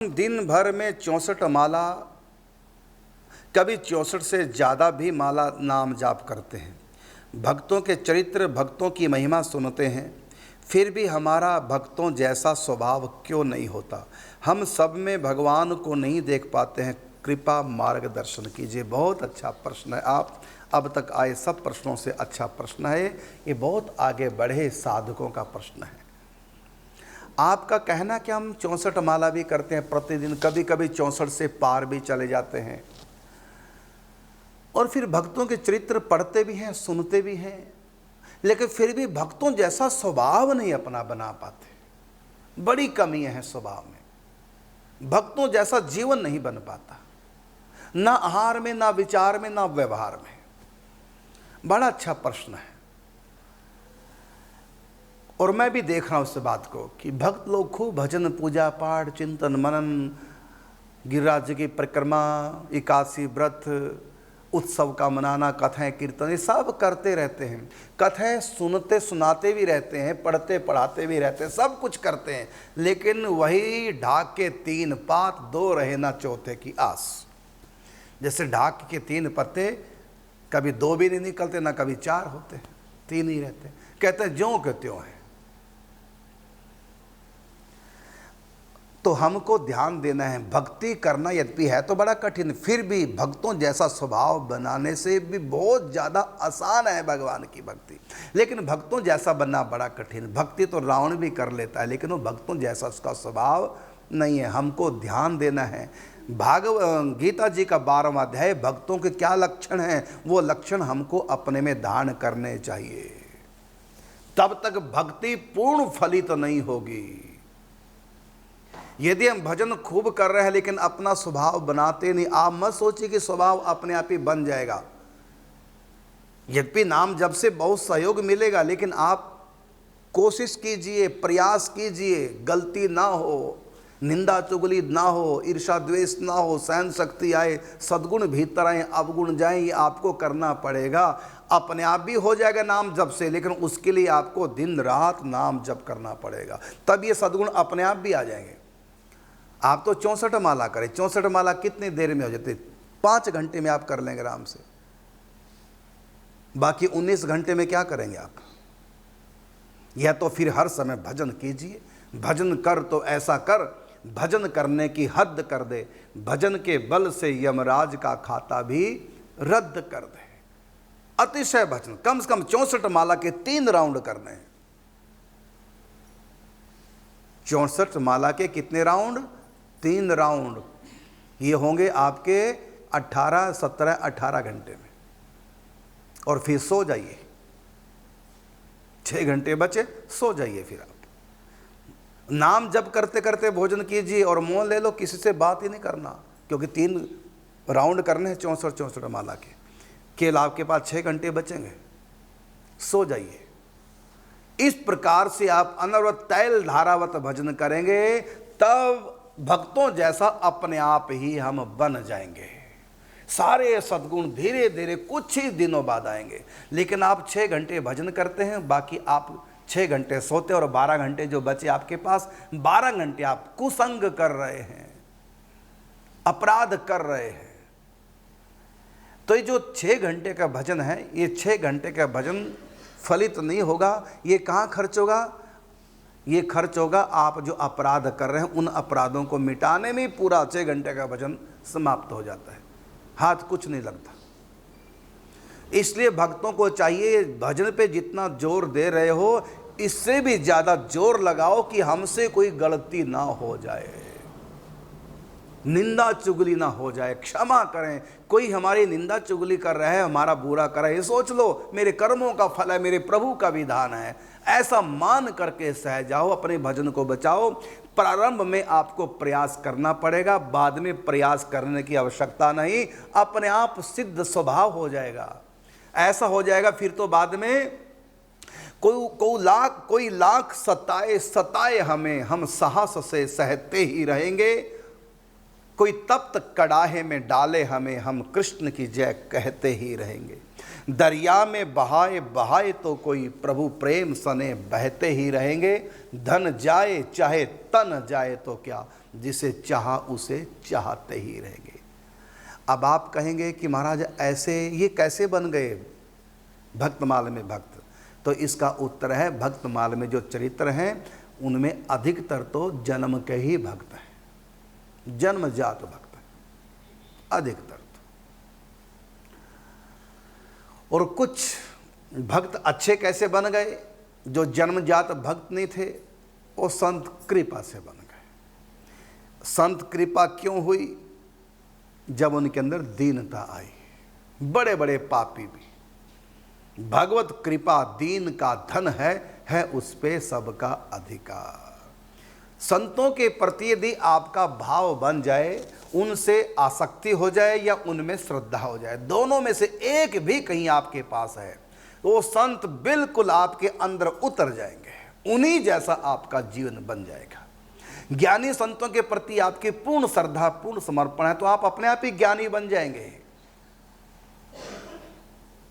दिन भर में 64 माला, कभी 64 से ज़्यादा भी माला नाम जाप करते हैं। भक्तों के चरित्र, भक्तों की महिमा सुनते हैं, फिर भी हमारा भक्तों जैसा स्वभाव क्यों नहीं होता? हम सब में भगवान को नहीं देख पाते हैं, कृपा मार्गदर्शन कीजिए। बहुत अच्छा प्रश्न है। आप अब तक आए सब प्रश्नों से अच्छा प्रश्न है ये। बहुत आगे बढ़े साधकों का प्रश्न है। आपका कहना कि हम 64 माला भी करते हैं प्रतिदिन, कभी कभी 64 से पार भी चले जाते हैं, और फिर भक्तों के चरित्र पढ़ते भी हैं, सुनते भी हैं, लेकिन फिर भी भक्तों जैसा स्वभाव नहीं अपना बना पाते। बड़ी कमी है स्वभाव में। भक्तों जैसा जीवन नहीं बन पाता, ना आहार में, ना विचार में, ना व्यवहार में। बड़ा अच्छा प्रश्न है। और मैं भी देख रहा हूं उस बात को कि भक्त लोग खूब भजन, पूजा पाठ, चिंतन मनन, गिरिराज जी की परिक्रमा, एकादशी व्रत, उत्सव का मनाना, कथाएं कीर्तन, ये सब करते रहते हैं। कथाएं सुनते सुनाते भी रहते हैं, पढ़ते पढ़ाते भी रहते हैं, सब कुछ करते हैं, लेकिन वही ढाक के 3 पात, 2 रहे ना चौथे की आस। जैसे ढाक के 3 पत्ते, कभी 2 भी नहीं निकलते, ना कभी 4 होते, 3 ही रहते। कहते हैं ज्यों के त्यों है। तो हमको ध्यान देना है। भक्ति करना यद्यपि है तो बड़ा कठिन, फिर भी भक्तों जैसा स्वभाव बनाने से भी बहुत ज़्यादा आसान है भगवान की भक्ति। लेकिन भक्तों जैसा बनना बड़ा कठिन। भक्ति तो रावण भी कर लेता है, लेकिन वो भक्तों जैसा उसका स्वभाव नहीं है। हमको ध्यान देना है। गीता जी का 12वां अध्याय, भक्तों के क्या लक्षण हैं, वो लक्षण हमको अपने में धारण करने चाहिए। तब तक भक्ति पूर्ण फलित नहीं होगी। यदि हम भजन खूब कर रहे हैं लेकिन अपना स्वभाव बनाते नहीं, आप मत सोचिए कि स्वभाव अपने आप ही बन जाएगा। यद्यपि नाम जब से बहुत सहयोग मिलेगा, लेकिन आप कोशिश कीजिए, प्रयास कीजिए, गलती ना हो, निंदा चुगली ना हो, ईर्षा द्वेष ना हो, सहन शक्ति आए, सद्गुण भीतर आए, अवगुण जाए, ये आपको करना पड़ेगा। अपने आप भी हो जाएगा नाम जप से, लेकिन उसके लिए आपको दिन रात नाम जप करना पड़ेगा, तब ये सद्गुण अपने आप भी आ जाएंगे। आप तो 64 माला करें। 64 माला कितनी देर में हो जाती? 5 घंटे में आप कर लेंगे आराम से। बाकी 19 घंटे में क्या करेंगे आप? या तो फिर हर समय भजन कीजिए। भजन कर तो ऐसा कर, भजन करने की हद कर दे, भजन के बल से यमराज का खाता भी रद्द कर दे। अतिशय भजन, कम से कम 64 माला के 3 राउंड करने हैं। 64 माला के कितने राउंड? 3 राउंड। ये होंगे आपके 18, 17, 18 घंटे में। और फिर सो जाइए। 6 घंटे बचे, सो जाइए। फिर आप नाम जप करते करते भोजन कीजिए और मौन ले लो, किसी से बात ही नहीं करना, क्योंकि 3 राउंड करने हैं 64 माला के। केवल आपके पास 6 घंटे बचेंगे, सो जाइए। इस प्रकार से आप अनवरत तैल धारावत भजन करेंगे, तब भक्तों जैसा अपने आप ही हम बन जाएंगे। सारे सद्गुण धीरे धीरे कुछ ही दिनों बाद आएंगे। लेकिन आप 6 घंटे भजन करते हैं, बाकी आप 6 घंटे सोते, और 12 घंटे जो बचे आपके पास, 12 घंटे आप कुसंग कर रहे हैं, अपराध कर रहे हैं। तो ये जो 6 घंटे का भजन है, ये 6 घंटे का भजन फलित नहीं होगा। ये कहाँ खर्च होगा? ये खर्च होगा आप जो अपराध कर रहे हैं, उन अपराधों को मिटाने में पूरा 6 घंटे का भजन समाप्त हो जाता है। हाथ कुछ नहीं लगता। इसलिए भक्तों को चाहिए, भजन पे जितना जोर दे रहे हो, इससे भी ज़्यादा जोर लगाओ कि हमसे कोई गलती ना हो जाए, निंदा चुगली ना हो जाए, क्षमा करें। कोई हमारी निंदा चुगली कर रहा है, हमारा बुरा कर रहा है, सोच लो मेरे कर्मों का फल है, मेरे प्रभु का विधान है, ऐसा मान करके सह जाओ, अपने भजन को बचाओ। प्रारंभ में आपको प्रयास करना पड़ेगा, बाद में प्रयास करने की आवश्यकता नहीं, अपने आप सिद्ध स्वभाव हो जाएगा। ऐसा हो जाएगा फिर तो बाद में कोई लाख सताए हमें, हम साहस से सहते ही रहेंगे। कोई तप्त कड़ाहे में डाले हमें, हम कृष्ण की जय कहते ही रहेंगे। दरिया में बहाए बहाए तो कोई प्रभु प्रेम सने बहते ही रहेंगे। धन जाए चाहे तन जाए तो क्या, जिसे चाहा उसे चाहते ही रहेंगे। अब आप कहेंगे कि महाराज ऐसे ये कैसे बन गए भक्तमाल में भक्त? तो इसका उत्तर है, भक्तमाल में जो चरित्र हैं उनमें अधिकतर तो जन्म के ही भक्त हैं, जन्मजात भक्त हैं अधिकतर तो। और कुछ भक्त अच्छे कैसे बन गए? जो जन्मजात भक्त नहीं थे वो संत कृपा से बन गए। संत कृपा क्यों हुई? जब उनके अंदर दीनता आई। बड़े बड़े पापी भी, भगवत कृपा दीन का धन है उस पे सबका अधिकार। संतों के प्रति यदि आपका भाव बन जाए, उनसे आसक्ति हो जाए या उनमें श्रद्धा हो जाए, दोनों में से एक भी कहीं आपके पास है, तो वो संत बिल्कुल आपके अंदर उतर जाएंगे, उन्हीं जैसा आपका जीवन बन जाएगा। ज्ञानी संतों के प्रति आपकी पूर्ण श्रद्धा, पूर्ण समर्पण है तो आप अपने आप ही ज्ञानी बन जाएंगे।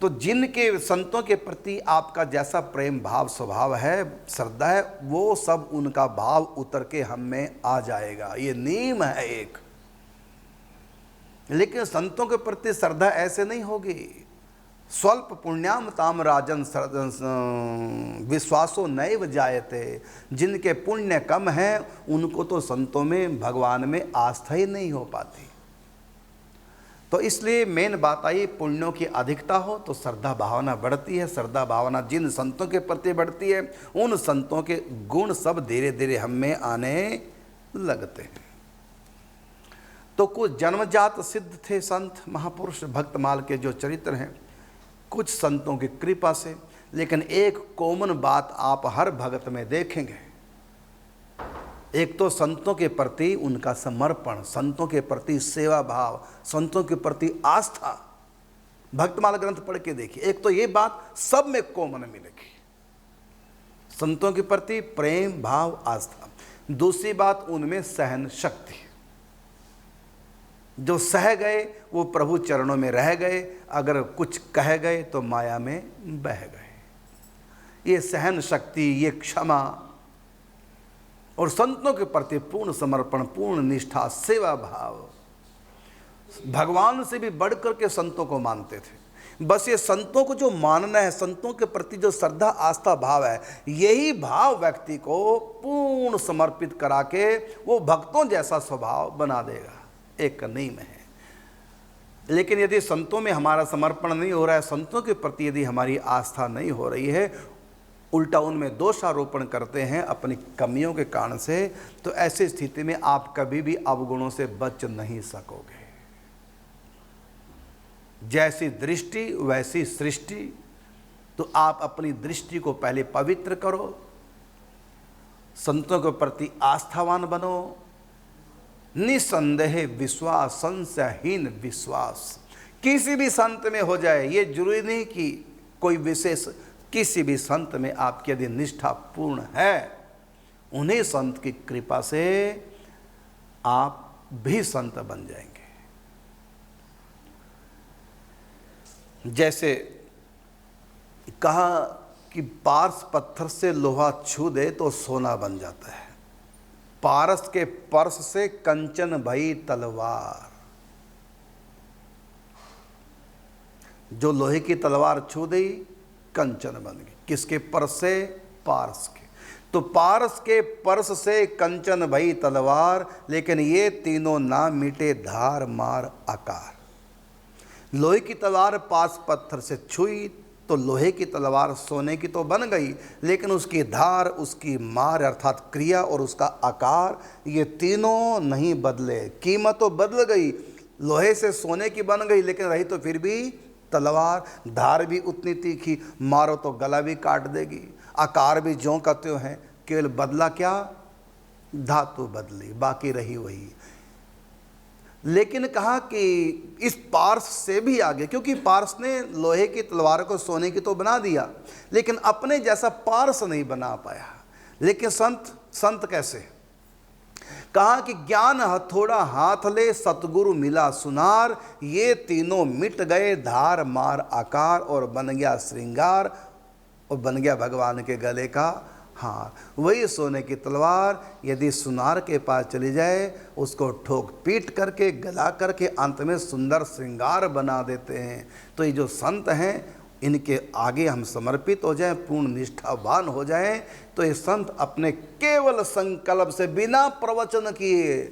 तो जिनके संतों के प्रति आपका जैसा प्रेम भाव स्वभाव है, श्रद्धा है, वो सब उनका भाव उतर के हम में आ जाएगा। ये नियम है एक। लेकिन संतों के प्रति श्रद्धा ऐसे नहीं होगी। स्वल्प पुण्याम ताम राजन विश्वासो नैव जायते। जिनके पुण्य कम हैं उनको तो संतों में, भगवान में आस्था ही नहीं हो पाती। तो इसलिए मेन बात आई, पुण्यों की अधिकता हो तो श्रद्धा भावना बढ़ती है। श्रद्धा भावना जिन संतों के प्रति बढ़ती है, उन संतों के गुण सब धीरे धीरे हम में आने लगते हैं। तो कुछ जन्मजात सिद्ध थे संत महापुरुष भक्तमाल के जो चरित्र हैं, कुछ संतों की कृपा से। लेकिन एक कॉमन बात आप हर भगत में देखेंगे, एक तो संतों के प्रति उनका समर्पण, संतों के प्रति सेवा भाव, संतों के प्रति आस्था। भक्तमाल ग्रंथ पढ़ के देखिए, एक तो ये बात सब में कॉमन मिलेगी, संतों के प्रति प्रेम भाव आस्था। दूसरी बात, उनमें सहन शक्ति। जो सह गए वो प्रभु चरणों में रह गए, अगर कुछ कह गए तो माया में बह गए। ये सहन शक्ति, ये क्षमा और संतों के प्रति पूर्ण समर्पण, पूर्ण निष्ठा, सेवा भाव। भगवान से भी बढ़कर के संतों को मानते थे। बस ये संतों को जो मानना है, संतों के प्रति जो श्रद्धा आस्था भाव है, यही भाव व्यक्ति को पूर्ण समर्पित करा के वो भक्तों जैसा स्वभाव बना देगा। एक नियम है। लेकिन यदि संतों में हमारा समर्पण नहीं हो रहा है, संतों के प्रति यदि हमारी आस्था नहीं हो रही है, उल्टा उनमें दोषारोपण करते हैं अपनी कमियों के कारण से, तो ऐसी स्थिति में आप कभी भी अवगुणों से बच नहीं सकोगे। जैसी दृष्टि वैसी सृष्टि। तो आप अपनी दृष्टि को पहले पवित्र करो, संतों के प्रति आस्थावान बनो। निसंदेह विश्वास, संशयहीन विश्वास। किसी भी संत में हो जाए, ये जरूरी नहीं कि कोई विशेष, किसी भी संत में आपकी यदि निष्ठा पूर्ण है, उन्हीं संत की कृपा से आप भी संत बन जाएंगे। जैसे कहा कि पारस पत्थर से लोहा छू दे तो सोना बन जाता है, पारस के पर्स से कंचन भई तलवार। जो लोहे की तलवार छू दी, कंचन बन गई। किसके पर्स से? पारस के। तो पारस के पर्स से कंचन भई तलवार, लेकिन ये तीनों ना मिटे धार मार आकार। लोहे की तलवार पास पत्थर से छुई तो लोहे की तलवार सोने की तो बन गई, लेकिन उसकी धार, उसकी मार अर्थात क्रिया और उसका आकार, ये तीनों नहीं बदले। कीमत तो बदल गई, लोहे से सोने की बन गई, लेकिन रही तो फिर भी तलवार। धार भी उतनी तीखी, मारो तो गला भी काट देगी। आकार भी ज्यों का त्यों है, केवल बदला क्या? धातु बदली, बाकी रही वही। लेकिन कहा कि इस पारस से भी आगे, क्योंकि पारस ने लोहे की तलवार को सोने की तो बना दिया, लेकिन अपने जैसा पारस नहीं बना पाया। लेकिन संत कैसे? कहा कि ज्ञान हथौड़ा हाथ ले, सतगुरु मिला सुनार, ये तीनों मिट गए धार मार आकार, और बन गया श्रृंगार, और बन गया भगवान के गले का हार। वही सोने की तलवार यदि सुनार के पास चली जाए, उसको ठोक पीट करके गला करके अंत में सुंदर श्रृंगार बना देते हैं। तो ये जो संत हैं, इनके आगे हम समर्पित हो जाएं, पूर्ण निष्ठावान हो जाएं, तो ये संत अपने केवल संकल्प से, बिना प्रवचन किए,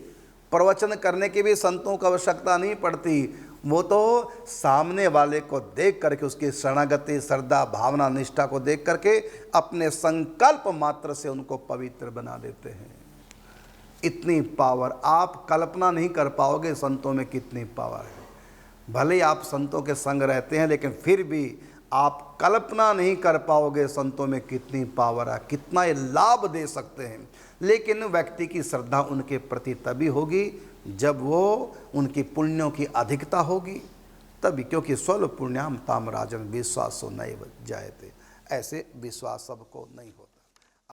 प्रवचन करने की भी संतों को आवश्यकता नहीं पड़ती, वो तो सामने वाले को देख करके, उसकी शरणागति, श्रद्धा, भावना, निष्ठा को देख करके अपने संकल्प मात्र से उनको पवित्र बना देते हैं। इतनी पावर आप कल्पना नहीं कर पाओगे संतों में कितनी पावर है। भले ही आप संतों के संग रहते हैं, लेकिन फिर भी आप कल्पना नहीं कर पाओगे संतों में कितनी पावर है, कितना ये लाभ दे सकते हैं। लेकिन व्यक्ति की श्रद्धा उनके प्रति तभी होगी जब वो उनकी पुण्यों की अधिकता होगी, तभी, क्योंकि स्व पुण्याम ताम राजन विश्वासो नैव जायते, ऐसे विश्वास सबको नहीं हो।